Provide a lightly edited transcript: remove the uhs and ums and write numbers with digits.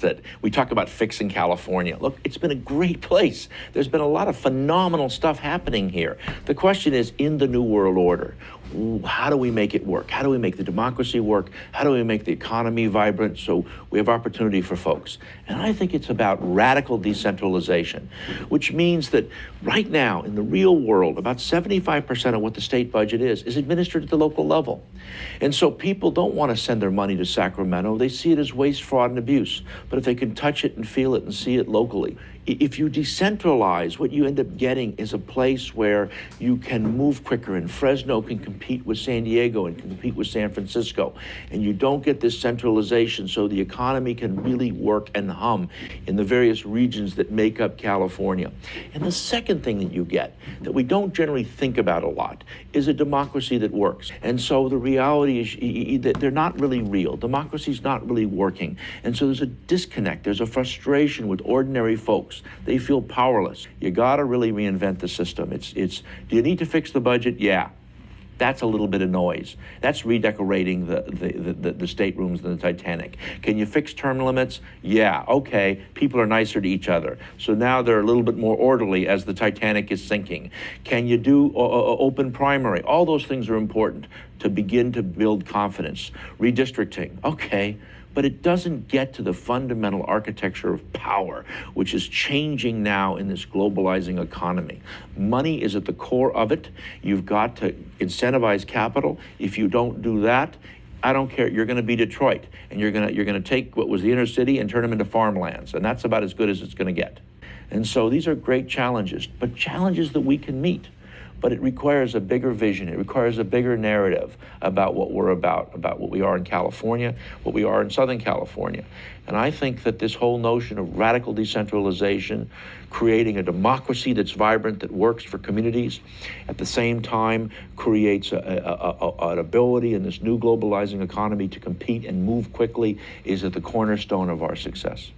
that we talk about fixing California. Look, it's been a great place. There's been a lot of phenomenal stuff happening here. The question is, in the New World Order, how do we make it work? How do we make the democracy work? How do we make the economy vibrant so we have opportunity for folks? And I think it's about radical decentralization, which means that right now in the real world, about 75% of what the state budget is administered at the local level. And so people don't want to send their money to Sacramento. They see it as waste, fraud, and abuse. But if they can touch it and feel it and see it locally, if you decentralize, what you end up getting is a place where you can move quicker, and Fresno can compete with San Diego and compete with San Francisco. And you don't get this centralization, so the economy can really work and hum in the various regions that make up California. And the second thing that you get that we don't generally think about a lot is a democracy that works. And so the reality is that they're not really real. Democracy's not really working. And so there's a disconnect. There's a frustration with ordinary folks. They feel powerless. You got to really reinvent the system. Do you need to fix the budget? Yeah. That's a little bit of noise. That's redecorating the staterooms in the Titanic. Can you fix term limits? Yeah, okay. People are nicer to each other. So now they're a little bit more orderly as the Titanic is sinking. Can you do open primary? All those things are important to begin to build confidence. Redistricting, okay. But it doesn't get to the fundamental architecture of power, which is changing now in this globalizing economy. Money is at the core of it. You've got to incentivize capital. If you don't do that, I don't care, you're going to be Detroit, and you're going to take what was the inner city and turn them into farmlands, and that's about as good as it's going to get. And so these are great challenges, but challenges that we can meet. But it requires a bigger vision. It requires a bigger narrative about what we're about what we are in California, what we are in Southern California. And I think that this whole notion of radical decentralization, creating a democracy that's vibrant, that works for communities, at the same time creates an ability in this new globalizing economy to compete and move quickly, is at the cornerstone of our success.